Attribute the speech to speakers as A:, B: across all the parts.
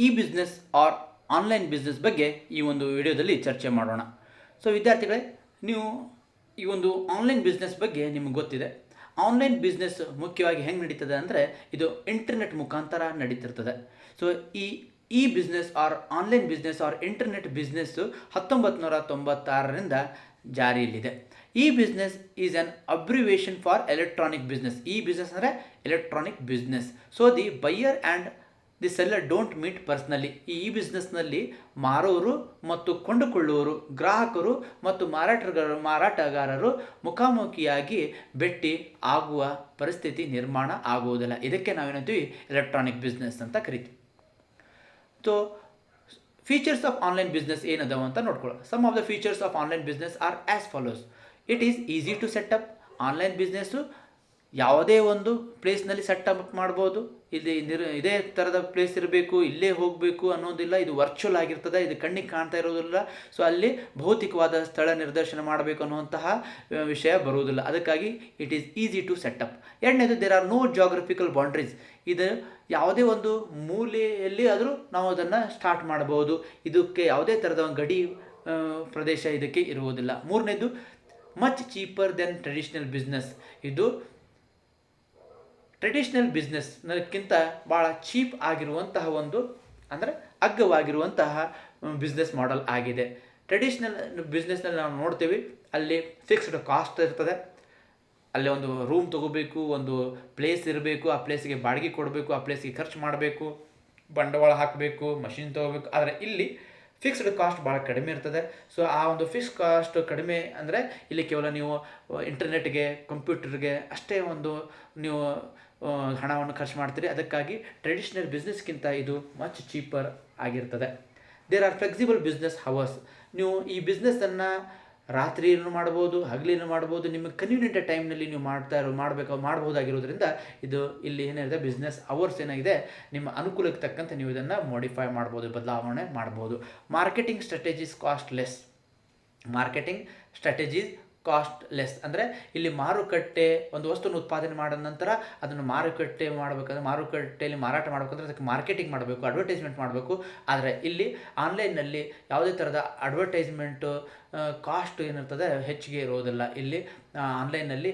A: E business or online business ಬಗ್ಗೆ ಈ ಒಂದು ವಿಡಿಯೋದಲ್ಲಿ ಚರ್ಚೆ ಮಾಡೋಣ. ಸೊ ವಿದ್ಯಾರ್ಥಿಗಳೇ, ನೀವು ಈ ಒಂದು ಆನ್ಲೈನ್ ಬಿಸ್ನೆಸ್ ಬಗ್ಗೆ ನಿಮಗೆ ಗೊತ್ತಿದೆ. ಆನ್ಲೈನ್ ಬಿಸ್ನೆಸ್ ಮುಖ್ಯವಾಗಿ ಹೆಂಗೆ ನಡೀತದೆ ಅಂದರೆ ಇದು ಇಂಟರ್ನೆಟ್ ಮುಖಾಂತರ ನಡೀತಿರ್ತದೆ. ಸೊ ಈ business or online business or internet business 1996ರಿಂದ ಜಾರಿಯಲ್ಲಿದೆ. E business is an abbreviation for electronic business. E business ಅಂದರೆ electronic business. So the buyer and the seller don't meet personally. ಈ ಬಿಸ್ನೆಸ್ನಲ್ಲಿ ಮಾರೋರು ಮತ್ತು ಕೊಂಡುಕೊಳ್ಳುವವರು, ಗ್ರಾಹಕರು ಮತ್ತು ಮಾರಾಟಗಾರರು ಮುಖಾಮುಖಿಯಾಗಿ ಭೇಟಿ ಆಗುವ ಪರಿಸ್ಥಿತಿ ನಿರ್ಮಾಣ ಆಗುವುದಿಲ್ಲ. ಇದಕ್ಕೆ ನಾವೇನಂತೀವಿ ಎಲೆಕ್ಟ್ರಾನಿಕ್ ಬಿಸ್ನೆಸ್ ಅಂತ ಕರಿತೀವಿ. So features of online business ಏನದಾವ ಅಂತ ನೋಡ್ಕೊಳ್ಳೋಣ. Some of the features of online business are as follows. It is easy to set up. Online business ಯಾವುದೇ ಒಂದು ಪ್ಲೇಸ್ನಲ್ಲಿ ಸೆಟಪ್ ಮಾಡ್ಬೋದು. ಇದೇ ಥರದ ಪ್ಲೇಸ್ ಇರಬೇಕು, ಇಲ್ಲೇ ಹೋಗಬೇಕು ಅನ್ನೋದಿಲ್ಲ. ಇದು ವರ್ಚುವಲ್ ಆಗಿರ್ತದೆ, ಇದು ಕಣ್ಣಿಗೆ ಕಾಣ್ತಾ ಇರೋದಿಲ್ಲ. ಸೊ ಅಲ್ಲಿ ಭೌತಿಕವಾದ ಸ್ಥಳ ನಿರ್ದೇಶನ ಮಾಡಬೇಕು ಅನ್ನುವಂತಹ ವಿಷಯ ಬರುವುದಿಲ್ಲ. ಅದಕ್ಕಾಗಿ it is easy to set up. ಎರಡನೇದು, there are no geographical boundaries. ಇದು ಯಾವುದೇ ಒಂದು ಮೂಲೆಯಲ್ಲಿ ಆದರೂ ನಾವು ಅದನ್ನು ಸ್ಟಾರ್ಟ್ ಮಾಡಬಹುದು. ಇದಕ್ಕೆ ಯಾವುದೇ ಥರದ ಒಂದು ಗಡಿ ಪ್ರದೇಶ ಇದಕ್ಕೆ ಇರುವುದಿಲ್ಲ. ಮೂರನೇದು, much cheaper than traditional business. ಇದು ಟ್ರೆಡಿಷ್ನಲ್ ಬಿಸ್ನೆಸ್ನಕ್ಕಿಂತ ಭಾಳ ಚೀಪ್ ಆಗಿರುವಂತಹ ಒಂದು, ಅಂದರೆ ಅಗ್ಗವಾಗಿರುವಂತಹ ಬಿಸ್ನೆಸ್ ಮಾಡೆಲ್ ಆಗಿದೆ. ಟ್ರೆಡಿಷ್ನಲ್ ಬಿಸ್ನೆಸ್ನಲ್ಲಿ ನಾವು ನೋಡ್ತೀವಿ, ಅಲ್ಲಿ ಫಿಕ್ಸ್ಡ್ ಕಾಸ್ಟ್ ಇರ್ತದೆ. ಅಲ್ಲಿ ಒಂದು ರೂಮ್ ತೊಗೋಬೇಕು, ಒಂದು ಪ್ಲೇಸ್ ಇರಬೇಕು, ಆ ಪ್ಲೇಸಿಗೆ ಬಾಡಿಗೆ ಕೊಡಬೇಕು, ಆ ಪ್ಲೇಸಿಗೆ ಖರ್ಚು ಮಾಡಬೇಕು, ಬಂಡವಾಳ ಹಾಕಬೇಕು, ಮಷಿನ್ ತೊಗೋಬೇಕು. ಆದರೆ ಇಲ್ಲಿ ಫಿಕ್ಸ್ಡ್ ಕಾಸ್ಟ್ ಭಾಳ ಕಡಿಮೆ ಇರ್ತದೆ. ಸೊ ಆ ಒಂದು ಫಿಕ್ಸ್ ಕಾಸ್ಟ್ ಕಡಿಮೆ ಅಂದರೆ ಇಲ್ಲಿ ಕೇವಲ ನೀವು ಇಂಟರ್ನೆಟ್ಗೆ, ಕಂಪ್ಯೂಟರ್ಗೆ ಅಷ್ಟೇ ಒಂದು ನೀವು ಹಣವನ್ನು ಖರ್ಚು ಮಾಡ್ತೀರಿ. ಅದಕ್ಕಾಗಿ ಟ್ರೆಡಿಷ್ನಲ್ ಬಿಸ್ನೆಸ್ಗಿಂತ ಇದು ಮಚ್ ಚೀಪರ್ ಆಗಿರ್ತದೆ. There are flexible business hours. ನೀವು ಈ ಬಿಸ್ನೆಸ್ಸನ್ನು ರಾತ್ರಿಯನ್ನು ಮಾಡ್ಬೋದು, ಹಗಲಿನೂ ಮಾಡ್ಬೋದು. ನಿಮಗೆ ಕನ್ವೀನಿಯಂಟ್ ಟೈಮ್ನಲ್ಲಿ ನೀವು ಮಾಡ್ಬೋದಾಗಿರೋದ್ರಿಂದ ಇದು ಇಲ್ಲಿ ಏನಿದೆ, ಬಿಸ್ನೆಸ್ ಅವರ್ಸ್ ಏನಾಗಿದೆ, ನಿಮ್ಮ ಅನುಕೂಲಕ್ಕೆ ತಕ್ಕಂತೆ ನೀವು ಇದನ್ನು ಮಾಡಿಫೈ ಮಾಡ್ಬೋದು, ಬದಲಾವಣೆ ಮಾಡ್ಬೋದು. Marketing strategies costless. Marketing strategies costless ಅಂದರೆ ಇಲ್ಲಿ ಮಾರುಕಟ್ಟೆ, ಒಂದು ವಸ್ತುವನ್ನು ಉತ್ಪಾದನೆ ಮಾಡಿದ ನಂತರ ಅದನ್ನು ಮಾರುಕಟ್ಟೆ ಮಾಡಬೇಕಾದ್ರೆ, ಮಾರುಕಟ್ಟೆಯಲ್ಲಿ ಮಾರಾಟ ಮಾಡಬೇಕಂದ್ರೆ ಅದಕ್ಕೆ ಮಾರ್ಕೆಟಿಂಗ್ ಮಾಡಬೇಕು, ಅಡ್ವರ್ಟೈಸ್ಮೆಂಟ್ ಮಾಡಬೇಕು. ಆದರೆ ಇಲ್ಲಿ ಆನ್ಲೈನ್ನಲ್ಲಿ ಯಾವುದೇ ಥರದ ಅಡ್ವರ್ಟೈಸ್ಮೆಂಟು ಕಾಸ್ಟ್ ಏನಿರ್ತದೆ ಹೆಚ್ಚಿಗೆ ಇರೋದಿಲ್ಲ. ಇಲ್ಲಿ ಆನ್ಲೈನ್ನಲ್ಲಿ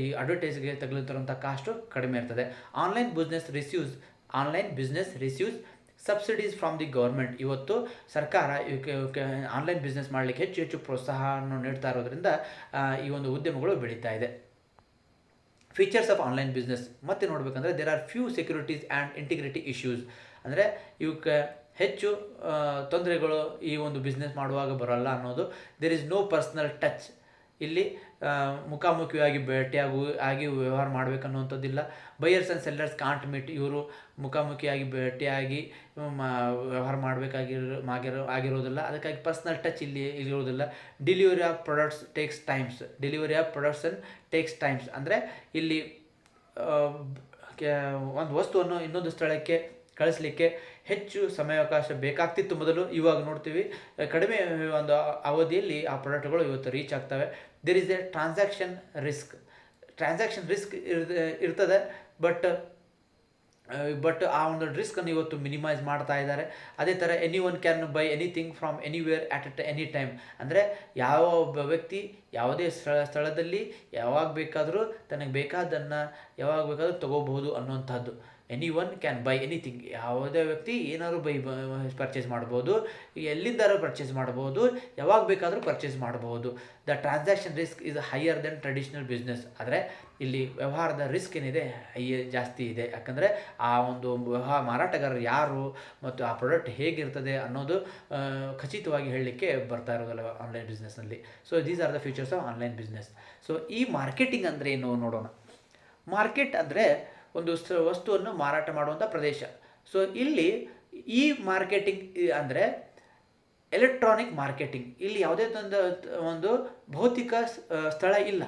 A: ಈ ಅಡ್ವರ್ಟೈಸ್ಗೆ ತಗಲುತ್ತಿರುವಂಥ ಕಾಸ್ಟು ಕಡಿಮೆ ಇರ್ತದೆ. Online business receives subsidies from the government. ಇವತ್ತು ಸರ್ಕಾರ ಇವಕ್ಕೆ ಆನ್ಲೈನ್ ಬಿಸ್ನೆಸ್ ಮಾಡಲಿಕ್ಕೆ ಹೆಚ್ಚು ಪ್ರೋತ್ಸಾಹವನ್ನು ನೀಡ್ತಾ ಇರೋದ್ರಿಂದ ಈ ಒಂದು ಉದ್ಯಮಗಳು ಬೆಳೀತಾ ಇದೆ. ಫೀಚರ್ಸ್ ಆಫ್ ಆನ್ಲೈನ್ ಬಿಸ್ನೆಸ್ ಮತ್ತೆ ನೋಡಬೇಕಂದ್ರೆ, there are few securities and integrity issues. ಅಂದರೆ ಇವಕ್ಕೆ ಹೆಚ್ಚು ತೊಂದರೆಗಳು ಈ ಒಂದು ಬಿಸ್ನೆಸ್ ಮಾಡುವಾಗ ಬರೋಲ್ಲ ಅನ್ನೋದು. There is no personal touch. ಇಲ್ಲಿ ಮುಖಾಮುಖಿಯಾಗಿ ಭೇಟಿಯಾಗಿ ವ್ಯವಹಾರ ಮಾಡಬೇಕನ್ನುವಂಥದ್ದಿಲ್ಲ. Buyers and sellers can't meet. ಇವರು ಮುಖಾಮುಖಿಯಾಗಿ ಭೇಟಿಯಾಗಿ ವ್ಯವಹಾರ ಆಗಿರೋದಿಲ್ಲ. ಅದಕ್ಕಾಗಿ ಪರ್ಸ್ನಲ್ ಟಚ್ ಇಲ್ಲಿ ಇರೋದಿಲ್ಲ. Delivery of products takes times. ಅಂದರೆ ಇಲ್ಲಿ ಒಂದು ವಸ್ತುವನ್ನು ಇನ್ನೊಂದು ಸ್ಥಳಕ್ಕೆ ಕಳಿಸ್ಲಿಕ್ಕೆ ಹೆಚ್ಚು ಸಮಯಾವಕಾಶ ಬೇಕಾಗ್ತಿತ್ತು ಮೊದಲು. ಇವಾಗ ನೋಡ್ತೀವಿ ಕಡಿಮೆ ಒಂದು ಅವಧಿಯಲ್ಲಿ ಆ ಪ್ರಾಡಕ್ಟ್ಗಳು ಇವತ್ತು ರೀಚ್ ಆಗ್ತವೆ. There is a transaction risk ಇರ್ತದೆ. ಬಟ್ ಆ ಒಂದು ರಿಸ್ಕನ್ನು ಇವತ್ತು ಮಿನಿಮೈಸ್ ಮಾಡ್ತಾ ಇದ್ದಾರೆ. ಅದೇ ಥರ any can buy anything from anywhere at any time. ಅಂದರೆ ಯಾವ ಒಬ್ಬ ವ್ಯಕ್ತಿ ಯಾವುದೇ ಸ್ಥಳದಲ್ಲಿ ಯಾವಾಗ ಬೇಕಾದರೂ ತನಗೆ ಬೇಕಾದನ್ನು ಯಾವಾಗ ಬೇಕಾದರೂ ತೊಗೋಬಹುದು ಅನ್ನುವಂಥದ್ದು. Can buy anything. ಯಾವುದೇ ವ್ಯಕ್ತಿ ಏನಾದರೂ ಪರ್ಚೇಸ್ ಮಾಡ್ಬೋದು, ಎಲ್ಲಿಂದಾದ್ರೂ ಪರ್ಚೇಸ್ ಮಾಡ್ಬೋದು, ಯಾವಾಗ ಬೇಕಾದರೂ ಪರ್ಚೇಸ್ ಮಾಡ್ಬೋದು. The transaction risk is higher then traditional business. ಆದರೆ ಇಲ್ಲಿ ವ್ಯವಹಾರದ ರಿಸ್ಕ್ ಏನಿದೆ ಜಾಸ್ತಿ ಇದೆ. ಯಾಕಂದರೆ ಆ ಒಂದು ಮಾರಾಟಗಾರರು ಯಾರು ಮತ್ತು ಆ ಪ್ರಾಡಕ್ಟ್ ಹೇಗಿರ್ತದೆ ಅನ್ನೋದು ಖಚಿತವಾಗಿ ಹೇಳಲಿಕ್ಕೆ ಬರ್ತಾ ಇರೋದಿಲ್ಲ ಆನ್ಲೈನ್ ಬಿಸ್ನೆಸ್ನಲ್ಲಿ. So these are the features of online business. So ಈ ಮಾರ್ಕೆಟಿಂಗ್ ಅಂದರೆ ಏನು ನೋಡೋಣ. ಮಾರ್ಕೆಟ್ ಅಂದರೆ ಒಂದು ವಸ್ತುವನ್ನು ಮಾರಾಟ ಮಾಡುವಂಥ ಪ್ರದೇಶ. ಸೊ ಇಲ್ಲಿ ಈ ಮಾರ್ಕೆಟಿಂಗ್ ಅಂದರೆ ಎಲೆಕ್ಟ್ರಾನಿಕ್ ಮಾರ್ಕೆಟಿಂಗ್. ಇಲ್ಲಿ ಯಾವುದೇ ಒಂದು ಭೌತಿಕ ಸ್ಥಳ ಇಲ್ಲ.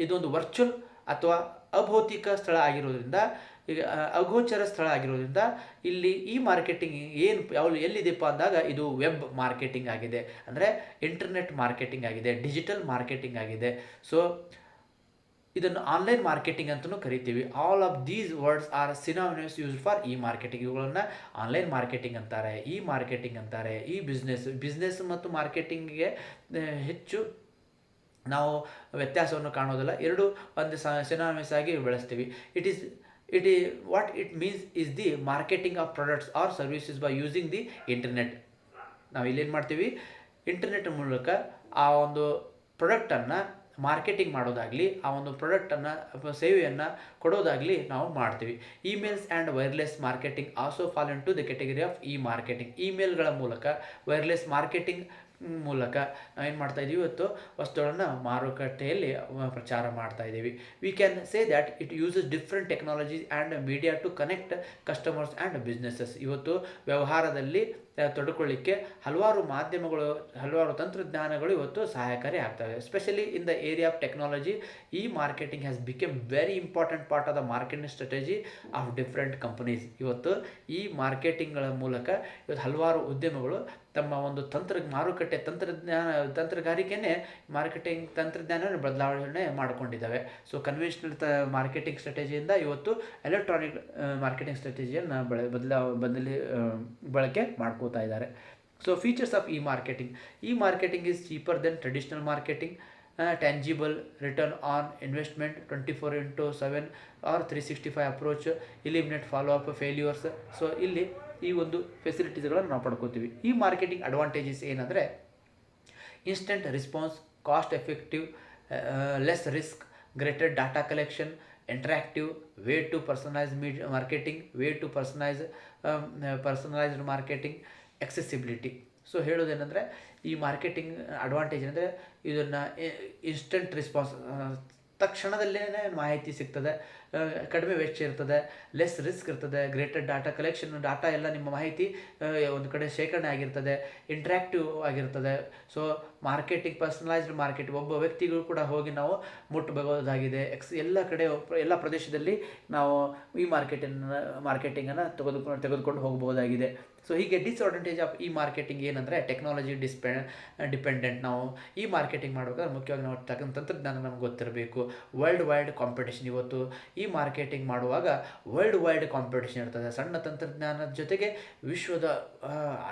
A: ಇದೊಂದು ವರ್ಚುವಲ್ ಅಥವಾ ಅಭೌತಿಕ ಸ್ಥಳ ಆಗಿರೋದ್ರಿಂದ, ಈಗ ಅಗೋಚರ ಸ್ಥಳ ಆಗಿರೋದ್ರಿಂದ ಇಲ್ಲಿ ಈ ಮಾರ್ಕೆಟಿಂಗ್ ಎಲ್ಲಿದೆಪ್ಪ ಅಂದಾಗ ಇದು ವೆಬ್ ಮಾರ್ಕೆಟಿಂಗ್ ಆಗಿದೆ, ಅಂದರೆ ಇಂಟರ್ನೆಟ್ ಮಾರ್ಕೆಟಿಂಗ್ ಆಗಿದೆ, ಡಿಜಿಟಲ್ ಮಾರ್ಕೆಟಿಂಗ್ ಆಗಿದೆ. ಸೊ ಇದನ್ನು ಆನ್ಲೈನ್ ಮಾರ್ಕೆಟಿಂಗ್ ಅಂತಲೂ ಕರಿತೀವಿ. All of these words are synonyms used for e marketing. ಇವುಗಳನ್ನು ಆನ್ಲೈನ್ ಮಾರ್ಕೆಟಿಂಗ್ ಅಂತಾರೆ, ಇ ಮಾರ್ಕೆಟಿಂಗ್ ಅಂತಾರೆ. ಈ ಬಿಸ್ನೆಸ್ ಮತ್ತು ಮಾರ್ಕೆಟಿಂಗಿಗೆ ಹೆಚ್ಚು ನಾವು ವ್ಯತ್ಯಾಸವನ್ನು ಕಾಣೋದಿಲ್ಲ. ಎರಡು ಒಂದು ಸಿನಾನಿಮಸ್ ಆಗಿ ಬಳಸ್ತೀವಿ. ಇಟ್ ಈ what it means is the marketing of products are services by using the internet. ನಾವು ಇಲ್ಲೇನು ಮಾಡ್ತೀವಿ, ಇಂಟರ್ನೆಟ್ ಮೂಲಕ ಆ ಒಂದು ಪ್ರಾಡಕ್ಟನ್ನು ಮಾರ್ಕೆಟಿಂಗ್ ಮಾಡೋದಾಗಲಿ, ಆ ಒಂದು ಪ್ರಾಡಕ್ಟನ್ನು ಸೇವೆಯನ್ನು ಕೊಡೋದಾಗಲಿ ನಾವು ಮಾಡ್ತೀವಿ. Emails and wireless marketing also fall in to the category of e marketing. ಇಮೇಲ್ಗಳ ಮೂಲಕ, ವೈರ್ಲೆಸ್ ಮಾರ್ಕೆಟಿಂಗ್ ಮೂಲಕ ನಾವೇನು ಮಾಡ್ತಾ ಇದ್ದೀವಿ, ಇವತ್ತು ವಸ್ತುಗಳನ್ನು ಮಾರುಕಟ್ಟೆಯಲ್ಲಿ ಪ್ರಚಾರ ಮಾಡ್ತಾ ಇದ್ದೀವಿ. We can say that it uses different technologies and media to connect customers and businesses. ಇವತ್ತು ವ್ಯವಹಾರದಲ್ಲಿ ತೊಡಕೊಳ್ಳಿಕ್ಕೆ ಹಲವಾರು ಮಾಧ್ಯಮಗಳು, ಹಲವಾರು ತಂತ್ರಜ್ಞಾನಗಳು ಇವತ್ತು ಸಹಾಯಕಾರಿ ಆಗ್ತವೆ. Especially in the area of technology, E marketing has become very important part of the marketing strategy of different companies. ಇವತ್ತು ಈ ಮಾರ್ಕೆಟಿಂಗ್ಗಳ ಮೂಲಕ ಇವತ್ತು ಹಲವಾರು ಉದ್ಯಮಗಳು ತಮ್ಮ ಒಂದು ಮಾರುಕಟ್ಟೆ ತಂತ್ರಗಾರಿಕೆಯೇ ಮಾರ್ಕೆಟಿಂಗ್ ತಂತ್ರಜ್ಞಾನವನ್ನು ಬದಲಾವಣೆ ಮಾಡಿಕೊಂಡಿದ್ದಾವೆ. ಸೊ ಕನ್ವೆನ್ಷನಲ್ ಮಾರ್ಕೆಟಿಂಗ್ ಸ್ಟ್ರಾಟಜಿಯಿಂದ ಇವತ್ತು ಎಲೆಕ್ಟ್ರಾನಿಕ್ ಮಾರ್ಕೆಟಿಂಗ್ ಸ್ಟ್ರಾಟಜಿಯನ್ನು ಬಳಕೆ ಮಾಡ್ಕೋತಾ ಇದ್ದಾರೆ. So features of e marketing. E marketing is cheaper than traditional marketing. Tangible return on investment, 24/7 or 365 approach, eliminate follow up failures. So ಇಲ್ಲಿ ಈ ಒಂದು ಫೆಸಿಲಿಟೀಸ್ಗಳನ್ನು ನಾವು ಪಡ್ಕೋತೀವಿ. ಈ ಮಾರ್ಕೆಟಿಂಗ್ ಅಡ್ವಾಂಟೇಜಸ್ ಏನಂದರೆ instant response, cost effective, less risk, greater data collection, interactive, way to marketing, way to personalised marketing, accessibility. So ಹೇಳೋದೇನೆಂದರೆ ಈ marketing advantage ಅಂದರೆ ಇದನ್ನು ಇನ್ಸ್ಟೆಂಟ್ ರೆಸ್ಪಾನ್ಸ್, ತಕ್ಷಣದಲ್ಲೇ ಮಾಹಿತಿ ಸಿಗ್ತದೆ, ಕಡಿಮೆ ವೆಚ್ಚ ಇರ್ತದೆ, ಲೆಸ್ ರಿಸ್ಕ್ ಇರ್ತದೆ, ಗ್ರೇಟರ್ ಡಾಟಾ ಕಲೆಕ್ಷನ್, ಡಾಟಾ ಎಲ್ಲ ನಿಮ್ಮ ಮಾಹಿತಿ ಒಂದು ಕಡೆ ಶೇಖರಣೆ ಆಗಿರ್ತದೆ, ಇಂಟ್ರಾಕ್ಟಿವ್ ಆಗಿರ್ತದೆ. ಸೊ ಮಾರ್ಕೆಟಿಂಗ್, ಪರ್ಸನಲೈಸ್ಡ್ ಮಾರ್ಕೆಟಿಂಗ್, ಒಬ್ಬ ವ್ಯಕ್ತಿಗೂ ಕೂಡ ಹೋಗಿ ನಾವು ಮುಟ್ಟಬಹುದಾಗಿದೆ. ಎಲ್ಲ ಕಡೆ, ಎಲ್ಲ ಪ್ರದೇಶದಲ್ಲಿ ನಾವು ಈ ಮಾರ್ಕೆಟಿಂಗನ್ನು ತೆಗೆದುಕೊಂಡು ಹೋಗಬಹುದಾಗಿದೆ. ಸೊ ಹೀಗೆ ಡಿಸ್ಅಡ್ವಾಂಟೇಜ್ ಆಫ್ ಈ ಮಾರ್ಕೆಟಿಂಗ್ ಏನಂದರೆ ಟೆಕ್ನಾಲಜಿ ಡಿಪೆಂಡೆಂಟ್. ನಾವು ಈ ಮಾರ್ಕೆಟಿಂಗ್ ಮಾಡಬೇಕಾದ್ರೆ ಮುಖ್ಯವಾಗಿ ನಾವು ತಂತ್ರಜ್ಞಾನ ನಮ್ಗೆ ಗೊತ್ತಿರಬೇಕು. World wide competition. ಇವತ್ತು ಈ ಮಾರ್ಕೆಟಿಂಗ್ ಮಾಡುವಾಗ ವರ್ಲ್ಡ್ ವೈಡ್ ಕಾಂಪಿಟೇಷನ್ ಇರ್ತದೆ. ಸಣ್ಣ ತಂತ್ರಜ್ಞಾನದ ಜೊತೆಗೆ ವಿಶ್ವದ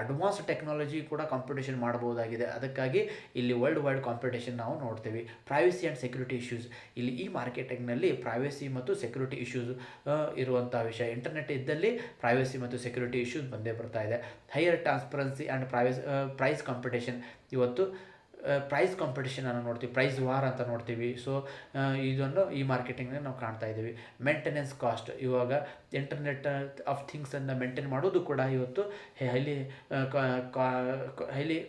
A: ಅಡ್ವಾನ್ಸ್ ಟೆಕ್ನಾಲಜಿ ಕೂಡ ಕಾಂಪಿಟೇಷನ್ ಮಾಡಬಹುದಾಗಿದೆ. ಅದಕ್ಕಾಗಿ ಇಲ್ಲಿ ವರ್ಲ್ಡ್ ವೈಡ್ ಕಾಂಪಿಟೇಷನ್ ನಾವು ನೋಡ್ತೀವಿ. Privacy and security issues. ಇಲ್ಲಿ ಈ ಮಾರ್ಕೆಟಿಂಗ್ನಲ್ಲಿ ಪ್ರೈವಸಿ ಮತ್ತು ಸೆಕ್ಯೂರಿಟಿ ಇಶ್ಯೂಸ್ ಇರುವಂಥ ವಿಷಯ. ಇಂಟರ್ನೆಟ್ ಇದ್ದಲ್ಲಿ ಪ್ರೈವಸಿ ಮತ್ತು ಸೆಕ್ಯೂರಿಟಿ ಇಶ್ಯೂಸ್ ಬಂದೇ ಬರ್ತಾ ಇದೆ. Higher transparency and price competition. ಇವತ್ತು ಪ್ರೈಸ್ ಕಾಂಪಿಟೇಷನನ್ನು ನೋಡ್ತೀವಿ, ಪ್ರೈಸ್ ವಾರ್ ಅಂತ ನೋಡ್ತೀವಿ. ಸೊ ಇದನ್ನು ಈ ಮಾರ್ಕೆಟಿಂಗ್ನ ನಾವು ಕಾಣ್ತಾ ಇದ್ದೀವಿ. Maintenance cost. ಇವಾಗ ಇಂಟರ್ನೆಟ್ ಆಫ್ ಥಿಂಗ್ಸನ್ನು ಮೇಂಟೈನ್ ಮಾಡೋದು ಕೂಡ ಇವತ್ತು ಹೈಲಿ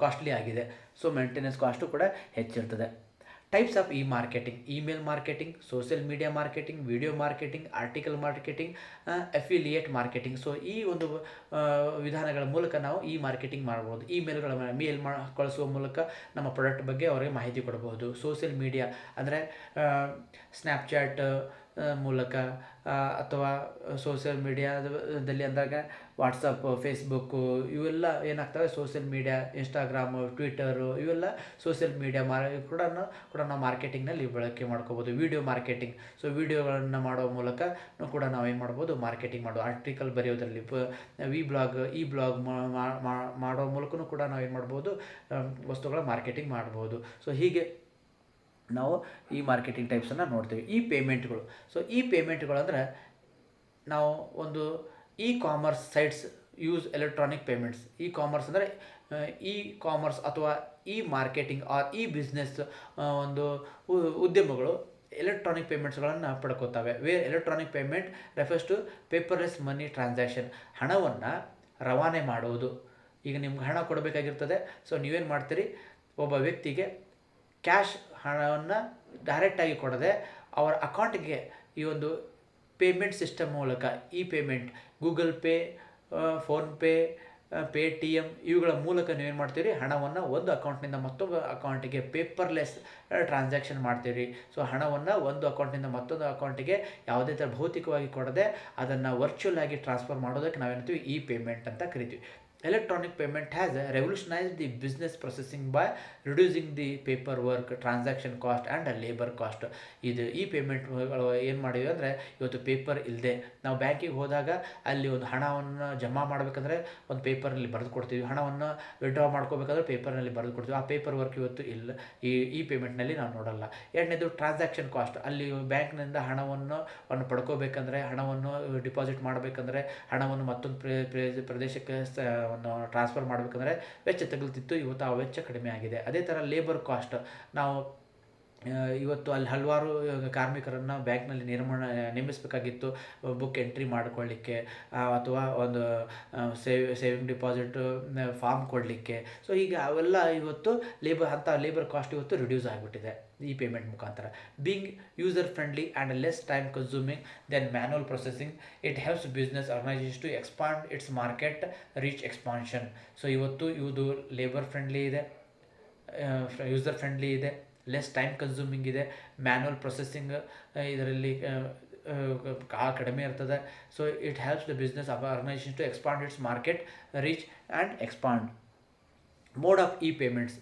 A: ಕಾಸ್ಟ್ಲಿ ಆಗಿದೆ. ಸೊ ಮೇಂಟೆನೆನ್ಸ್ ಕಾಸ್ಟು ಕೂಡ ಹೆಚ್ಚಿರ್ತದೆ. Types of e marketing. Email marketing, social media marketing, video marketing, article marketing, affiliate marketing. So ಈ ಒಂದು ವಿಧಾನಗಳ ಮೂಲಕ ನಾವು ಈ ಮಾರ್ಕೆಟಿಂಗ್ ಮಾಡ್ಬೋದು. ಮೇಲ್ ಕಳಿಸುವ ಮೂಲಕ ನಮ್ಮ ಪ್ರಾಡಕ್ಟ್ ಬಗ್ಗೆ ಅವರಿಗೆ ಮಾಹಿತಿ ಕೊಡಬಹುದು. ಸೋಷಿಯಲ್ ಮೀಡಿಯಾ ಅಂದರೆ ಸ್ನ್ಯಾಪ್ಚಾಟ್ ಮೂಲಕ ಅಥವಾ ಸೋಷಿಯಲ್ ಮೀಡಿಯಾದಲ್ಲಿ ಅಂದಾಗ ವಾಟ್ಸಪ್, ಫೇಸ್ಬುಕ್ಕು ಇವೆಲ್ಲ ಏನಾಗ್ತವೆ, ಸೋಷಿಯಲ್ ಮೀಡಿಯಾ, ಇನ್ಸ್ಟಾಗ್ರಾಮು, ಟ್ವಿಟರು ಇವೆಲ್ಲ ಸೋಷಿಯಲ್ ಮೀಡಿಯಾ ಕೂಡ ನಾವು ಮಾರ್ಕೆಟಿಂಗ್ನಲ್ಲಿ ಬಳಕೆ ಮಾಡ್ಕೋಬೋದು. Video marketing. ಸೊ ವಿಡಿಯೋಗಳನ್ನು ಮಾಡೋ ಮೂಲಕ ಕೂಡ ನಾವೇನು ಮಾಡ್ಬೋದು, ಮಾರ್ಕೆಟಿಂಗ್ ಮಾಡೋದು. ಆರ್ಟಿಕಲ್ ಬರೆಯೋದರಲ್ಲಿ ಈ ಬ್ಲಾಗ್ ಮಾಡೋ ಮೂಲಕನೂ ಕೂಡ ನಾವೇನು ಮಾಡ್ಬೋದು, ವಸ್ತುಗಳ ಮಾರ್ಕೆಟಿಂಗ್ ಮಾಡ್ಬೋದು. ಸೊ ಹೀಗೆ ನಾವು ಈ ಮಾರ್ಕೆಟಿಂಗ್ ಟೈಪ್ಸನ್ನು ನೋಡ್ತೀವಿ. ಈ ಪೇಮೆಂಟ್ಗಳು. ಸೊ ಈ ಪೇಮೆಂಟ್ಗಳು ಅಂದರೆ ನಾವು ಒಂದು e commerce sites use electronic payments. E commerce ಅಂದರೆ ಇ ಕಾಮರ್ಸ್ ಅಥವಾ e marketing or e business ಒಂದು ಉದ್ಯಮಗಳು ಎಲೆಕ್ಟ್ರಾನಿಕ್ ಪೇಮೆಂಟ್ಸ್ಗಳನ್ನು ಪಡ್ಕೋತವೆ. Where electronic payment refers to paperless money transaction. ಹಣವನ್ನು ರವಾನೆ ಮಾಡುವುದು. ಈಗ ನಿಮ್ಗೆ ಹಣ ಕೊಡಬೇಕಾಗಿರ್ತದೆ. ಸೊ ನೀವೇನು ಮಾಡ್ತೀರಿ, ಒಬ್ಬ ವ್ಯಕ್ತಿಗೆ ಕ್ಯಾಶ್ ಹಣವನ್ನು ಡೈರೆಕ್ಟಾಗಿ ಕೊಡದೆ ಅವರ ಅಕೌಂಟಿಗೆ ಈ ಒಂದು ಪೇಮೆಂಟ್ ಸಿಸ್ಟಮ್ ಮೂಲಕ E payment, Google pay, PhonePe, Paytm ಇವುಗಳ ಮೂಲಕ ನೀವೇನು ಮಾಡ್ತೀರಿ, ಹಣವನ್ನು ಒಂದು ಅಕೌಂಟ್ನಿಂದ ಮತ್ತೊಂದು ಅಕೌಂಟಿಗೆ ಪೇಪರ್ಲೆಸ್ ಟ್ರಾನ್ಸಾಕ್ಷನ್ ಮಾಡ್ತೀರಿ. ಸೊ ಹಣವನ್ನು ಒಂದು ಅಕೌಂಟ್ನಿಂದ ಮತ್ತೊಂದು ಅಕೌಂಟಿಗೆ ಯಾವುದೇ ಥರ ಭೌತಿಕವಾಗಿ ಕೊಡದೆ ಅದನ್ನು ವರ್ಚುವಲ್ ಆಗಿ ಟ್ರಾನ್ಸ್ಫರ್ ಮಾಡೋದಕ್ಕೆ ನಾವೇನ್ತೀವಿ, ಇ ಪೇಮೆಂಟ್ ಅಂತ ಕರಿತೀವಿ. Electronic payment has revolutionized the business processing by reducing the paperwork, transaction cost and labor cost. ಇದು ಈ ಪೇಮೆಂಟ್ಗಳು ಏನು ಮಾಡಿವೆ ಅಂದರೆ, ಇವತ್ತು ಪೇಪರ್ ಇಲ್ಲದೆ ನಾವು ಬ್ಯಾಂಕಿಗೆ ಹೋದಾಗ ಅಲ್ಲಿ ಒಂದು ಹಣವನ್ನು ಜಮಾ ಮಾಡಬೇಕಂದ್ರೆ ಒಂದು ಪೇಪರ್ನಲ್ಲಿ ಬರೆದು ಕೊಡ್ತೀವಿ, ಹಣವನ್ನು ವಿಡ್ರಾ ಮಾಡ್ಕೋಬೇಕಾದ್ರೆ ಪೇಪರ್ನಲ್ಲಿ ಬರೆದು ಕೊಡ್ತೀವಿ. ಆ ಪೇಪರ್ ವರ್ಕ್ ಇವತ್ತು ಇಲ್ಲ, ಈ ಪೇಮೆಂಟ್ನಲ್ಲಿ ನಾವು ನೋಡಲ್ಲ. ಎರಡನೇದು ಟ್ರಾನ್ಸಾಕ್ಷನ್ ಕಾಸ್ಟ್. ಅಲ್ಲಿ ಬ್ಯಾಂಕ್ನಿಂದ ಹಣವನ್ನು ಪಡ್ಕೋಬೇಕಂದ್ರೆ, ಹಣವನ್ನು ಡಿಪಾಸಿಟ್ ಮಾಡಬೇಕಂದ್ರೆ, ಹಣವನ್ನು ಮತ್ತೊಂದು ಪ್ರದೇಶಕ್ಕೆ ಒಂದು ಟ್ರಾನ್ಸ್ಫರ್ ಮಾಡಬೇಕಂದ್ರೆ ವೆಚ್ಚ ತಗುಲ್ತಿತ್ತು. ಇವತ್ತು ಆ ವೆಚ್ಚ ಕಡಿಮೆ ಆಗಿದೆ. ಅದೇ ಥರ ಲೇಬರ್ ಕಾಸ್ಟ್. ನಾವು ಇವತ್ತು ಅಲ್ಲಿ ಹಲವಾರು ಕಾರ್ಮಿಕರನ್ನು ಬ್ಯಾಂಕ್ನಲ್ಲಿ ನೇಮಿಸಬೇಕಾಗಿತ್ತು, ಬುಕ್ ಎಂಟ್ರಿ ಮಾಡ್ಕೊಳ್ಳಿಕ್ಕೆ ಅಥವಾ ಒಂದು ಸೇವಿಂಗ್ ಡಿಪಾಸಿಟ್ ಫಾರ್ಮ್ ಕೊಡಲಿಕ್ಕೆ. ಸೊ ಹೀಗೆ ಅವೆಲ್ಲ ಇವತ್ತು ಲೇಬರ್ ಕಾಸ್ಟ್ ಇವತ್ತು ರಿಡ್ಯೂಸ್ ಆಗಿಬಿಟ್ಟಿದೆ ಈ ಪೇಮೆಂಟ್ ಮುಖಾಂತರ. Being user friendly and less time consuming than manual processing, it helps business organisation to expand its market reach expansion. So ಇವತ್ತು ಇದು ಲೇಬರ್ ಫ್ರೆಂಡ್ಲಿ ಇದೆ, ಯೂಸರ್ ಫ್ರೆಂಡ್ಲಿ ಇದೆ, ಲೆಸ್ ಟೈಮ್ ಕನ್ಸ್ಯೂಮಿಂಗ್ ಇದೆ, manual processing ಇದರಲ್ಲಿ ಕಡಿಮೆ ಇರ್ತದೆ. So it helps the business organisation to expand its market reach and expand. Mode of e payments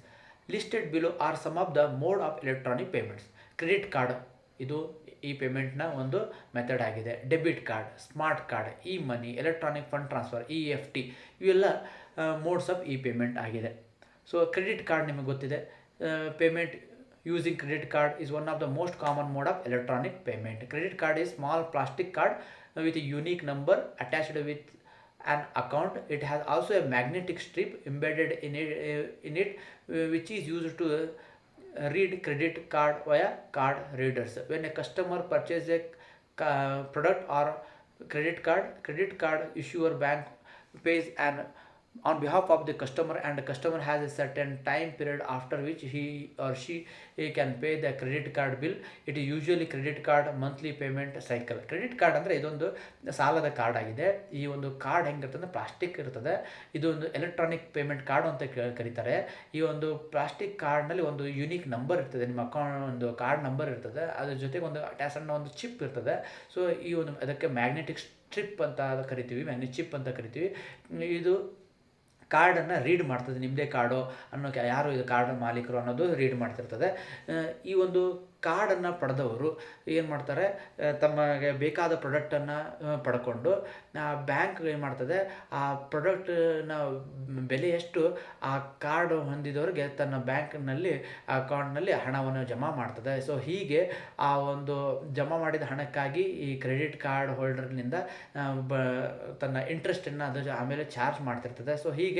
A: listed below are some of the mode of electronic payments. Credit card ಇದು ಈ ಪೇಮೆಂಟ್ನ ಒಂದು method ಆಗಿದೆ. Debit card, smart card, e money, electronic fund transfer, EFT ಇವೆಲ್ಲ modes of e payment ಆಗಿದೆ. So credit card ನಿಮಗೆ ಗೊತ್ತಿದೆ. Payment using credit card is one of the most common mode of electronic payment. Credit card is small plastic card with a unique number attached with an account. It has also a magnetic strip embedded in it which is used to read credit card via card readers. When a customer purchases a product or credit card issuer bank pays an on behalf of the customer, and the customer has a certain time period after which he or she can pay the credit card bill. It is usually credit card monthly payment cycle. Credit card ಅಂದರೆ ಇದೊಂದು ಸಾಲದ card ಆಗಿದೆ. ಈ ಒಂದು card ಹೆಂಗಿರ್ತದೆ ಅಂದರೆ plastic ಇರ್ತದೆ. ಇದೊಂದು electronic payment card ಅಂತ ಕರೀತಾರೆ. ಈ ಒಂದು ಪ್ಲಾಸ್ಟಿಕ್ ಕಾರ್ಡ್ನಲ್ಲಿ ಒಂದು ಯುನೀಕ್ ನಂಬರ್ ಇರ್ತದೆ, ನಿಮ್ಮ ಅಕೌಂಟ್ ಒಂದು ಕಾರ್ಡ್ ನಂಬರ್ ಇರ್ತದೆ, ಅದ್ರ ಜೊತೆಗೆ ಒಂದು ಸಣ್ಣ ಒಂದು ಚಿಪ್ ಇರ್ತದೆ. ಸೊ ಈ ಒಂದು ಅದಕ್ಕೆ ಮ್ಯಾಗ್ನೆಟಿಕ್ ಸ್ಟ್ರಿಪ್ ಅಂತ ಕರಿತೀವಿ, ಮ್ಯಾಗ್ನೆಟಿಕ್ ಚಿಪ್ ಅಂತ ಕರಿತೀವಿ. ಇದು ಕಾರ್ಡನ್ನು ರೀಡ್ ಮಾಡ್ತದೆ, ನಿಮ್ಮದೇ ಕಾರ್ಡು ಅನ್ನೋ ಯಾರು ಇದು ಕಾರ್ಡ್ ಮಾಲೀಕರು ಅನ್ನೋದು ರೀಡ್ ಮಾಡ್ತಿರ್ತದೆ. ಈ ಒಂದು ಕಾರ್ಡನ್ನು ಪಡೆದವರು ಏನು ಮಾಡ್ತಾರೆ, ತಮಗೆ ಬೇಕಾದ ಪ್ರಾಡಕ್ಟನ್ನು ಪಡ್ಕೊಂಡು ಬ್ಯಾಂಕ್ ಏನು ಮಾಡ್ತದೆ, ಆ ಪ್ರಾಡಕ್ಟ್ನ ಬೆಲೆ ಎಷ್ಟು ಆ ಕಾರ್ಡ್ ಹೊಂದಿದವರಿಗೆ ತನ್ನ ಬ್ಯಾಂಕ್ನಲ್ಲಿ ಅಕೌಂಟ್ನಲ್ಲಿ ಹಣವನ್ನು ಜಮಾ ಮಾಡ್ತದೆ. ಸೊ ಹೀಗೆ ಆ ಒಂದು ಜಮಾ ಮಾಡಿದ ಹಣಕ್ಕಾಗಿ ಈ ಕ್ರೆಡಿಟ್ ಕಾರ್ಡ್ ಹೋಲ್ಡರ್ನಿಂದ ತನ್ನ ಇಂಟ್ರೆಸ್ಟನ್ನು ಅದು ಆಮೇಲೆ ಚಾರ್ಜ್ ಮಾಡ್ತಿರ್ತದೆ. ಸೊ ಹೀಗೆ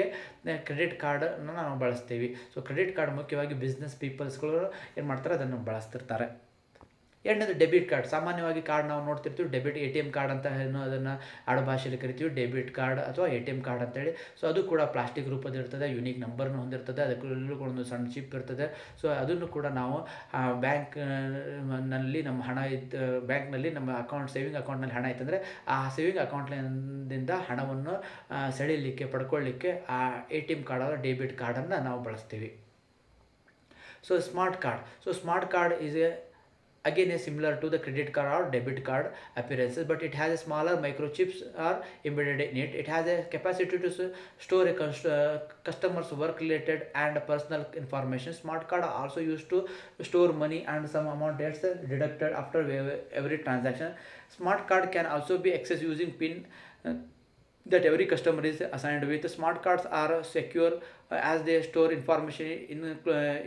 A: ಕ್ರೆಡಿಟ್ ಕಾರ್ಡನ್ನು ನಾವು ಬಳಸ್ತೀವಿ. ಸೊ ಕ್ರೆಡಿಟ್ ಕಾರ್ಡ್ ಮುಖ್ಯವಾಗಿ ಬಿಸ್ನೆಸ್ ಪೀಪಲ್ಸ್ಗಳು ಏನು ಮಾಡ್ತಾರೆ, ಅದನ್ನು ಬಳಸ್ತಿರ್ತಾರೆ. ಎರಡನೇದು ಡೆಬಿಟ್ ಕಾರ್ಡ್. ಸಾಮಾನ್ಯವಾಗಿ ಕಾರ್ಡ್ ನಾವು ನೋಡ್ತಿರ್ತೀವಿ, ಡೆಬಿಟ್ ATM ಕಾರ್ಡ್ ಅಂತ ಅದನ್ನು ಆಡುಭಾಷೆಯಲ್ಲಿ ಕರಿತೀವಿ, ಡೆಬಿಟ್ ಕಾರ್ಡ್ ಅಥವಾ ATM ಕಾರ್ಡ್ ಅಂತೇಳಿ. ಸೊ ಅದು ಕೂಡ ಪ್ಲಾಸ್ಟಿಕ್ ರೂಪದಿರ್ತದೆ, ಯುನೀಕ್ ನಂಬರ್ನು ಹೊಂದಿರ್ತದೆ, ಅದಕ್ಕೂ ಒಂದು ಸಣ್ಣ ಚಿಪ್ ಇರ್ತದೆ. ಸೊ ಅದನ್ನು ಕೂಡ ನಾವು ಬ್ಯಾಂಕ್ನಲ್ಲಿ ನಮ್ಮ ಹಣ ಬ್ಯಾಂಕ್ನಲ್ಲಿ ನಮ್ಮ ಅಕೌಂಟ್ ಸೇವಿಂಗ್ ಅಕೌಂಟ್ನಲ್ಲಿ ಹಣ ಇತ್ತಂದರೆ ಆ ಸೇವಿಂಗ್ ಅಕೌಂಟ್ನಿಂದ ಹಣವನ್ನು ಸೆಳೀಲಿಕ್ಕೆ ಪಡ್ಕೊಳ್ಳಿಕ್ಕೆ ಆ ATM ಕಾರ್ಡ್ ಅಥವಾ ಡೆಬಿಟ್ ಕಾರ್ಡನ್ನು ನಾವು ಬಳಸ್ತೀವಿ. So smart card is again similar to the credit card or debit card appearances, but it has a smaller microchips are embedded in it. It has a capacity to store a customer's work related and personal information. Smart card are also used to store money and some amount gets deducted after every transaction. Smart card can also be accessed using PIN that every customer is assigned with. Smart cards are secure as they store information in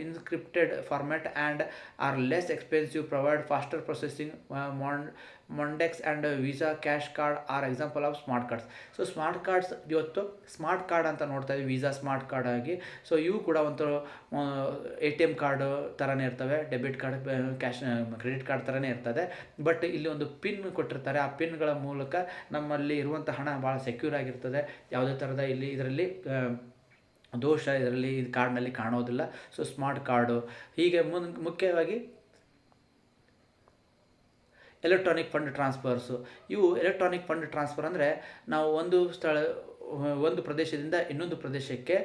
A: encrypted format and are less expensive, provide faster processing. Mondex and Visa cash card are example of smart cards. So smart cards ಇವತ್ತು smart card ಅಂತ ನೋಡ್ತಾ ಇದ್ದೀವಿ, visa smart card ಆಗಿ. So ಇವು ಕೂಡ ಒಂದು ATM card ಥರನೇ ಇರ್ತವೆ, ಡೆಬಿಟ್ ಕಾರ್ಡ್ ಕ್ರೆಡಿಟ್ ಕಾರ್ಡ್ ಥರನೇ ಇರ್ತದೆ. ಬಟ್ ಇಲ್ಲಿ ಒಂದು ಪಿನ್ ಕೊಟ್ಟಿರ್ತಾರೆ, ಆ ಪಿನ್ಗಳ ಮೂಲಕ ನಮ್ಮಲ್ಲಿ ಇರುವಂಥ ಹಣ ಭಾಳ ಸೆಕ್ಯೂರ್ ಆಗಿರ್ತದೆ. ಯಾವುದೇ ಥರದ ಇದರಲ್ಲಿ ದೋಷ ಇದರಲ್ಲಿ ಕಾರ್ಡ್ನಲ್ಲಿ ಕಾಣೋದಿಲ್ಲ. ಸೊ ಸ್ಮಾರ್ಟ್ ಕಾರ್ಡು ಹೀಗೆ ಮುಖ್ಯವಾಗಿ ಎಲೆಕ್ಟ್ರಾನಿಕ್ ಫಂಡ್ ಟ್ರಾನ್ಸ್ಫರ್ಸು. ಇವು ಎಲೆಕ್ಟ್ರಾನಿಕ್ ಫಂಡ್ ಟ್ರಾನ್ಸ್ಫರ್ ಅಂದರೆ ನಾವು ಒಂದು ಪ್ರದೇಶದಿಂದ ಇನ್ನೊಂದು ಪ್ರದೇಶಕ್ಕೆ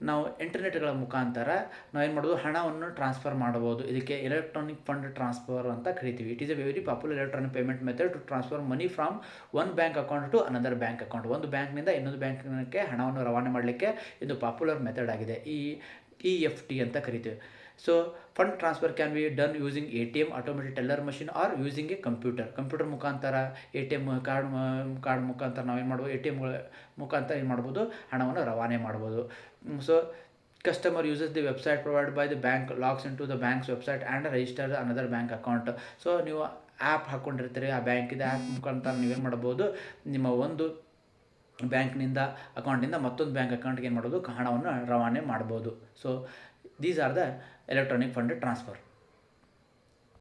A: ನಾವು ಇಂಟರ್ನೆಟ್ಗಳ ಮುಖಾಂತರ ನಾವೇನು ಮಾಡ್ಬೋದು, ಹಣವನ್ನು ಟ್ರಾನ್ಸ್ಫರ್ ಮಾಡಬಹುದು. ಇದಕ್ಕೆ ಎಲೆಕ್ಟ್ರಾನಿಕ್ ಫಂಡ್ ಟ್ರಾನ್ಸ್ಫರ್ ಅಂತ ಕರಿತೀವಿ. It is a very popular electronic payment method to transfer money from one bank account to another bank account. ಒಂದು ಬ್ಯಾಂಕ್ನಿಂದ ಇನ್ನೊಂದು ಬ್ಯಾಂಕ್ಗೆ ಹಣವನ್ನು ರವಾನೆ ಮಾಡಲಿಕ್ಕೆ ಇದು ಪಾಪ್ಯುಲರ್ ಮೆಥಡ್ ಆಗಿದೆ. EFT ಅಂತ ಕರಿತೀವಿ. So fund transfer can be done using ATM, automated teller machine, or using a computer ಮುಖಾಂತರ, ATM ಕಾರ್ಡ್ ಮುಖಾಂತರ ನಾವೇನು ಮಾಡ್ಬೋದು, ATM ಮುಖಾಂತರ ಏನು ಮಾಡ್ಬೋದು, ಹಣವನ್ನು ರವಾನೆ ಮಾಡ್ಬೋದು. So customer uses the website provide by the bank, logs in to the banks website and register another bank account. So ನೀವು ಆ್ಯಪ್ ಹಾಕ್ಕೊಂಡಿರ್ತೀರಿ, ಆ ಬ್ಯಾಂಕಿದ ಆ್ಯಪ್ ಮುಖಾಂತರ ನೀವೇನು ಮಾಡ್ಬೋದು, ನಿಮ್ಮ ಒಂದು ಬ್ಯಾಂಕ್ನಿಂದ ಅಕೌಂಟಿಂದ ಮತ್ತೊಂದು ಬ್ಯಾಂಕ್ ಅಕೌಂಟ್ಗೆ ಏನು ಮಾಡ್ಬೋದು, ಹಣವನ್ನು ರವಾನೆ ಮಾಡ್ಬೋದು. So these are the electronic fund transfer.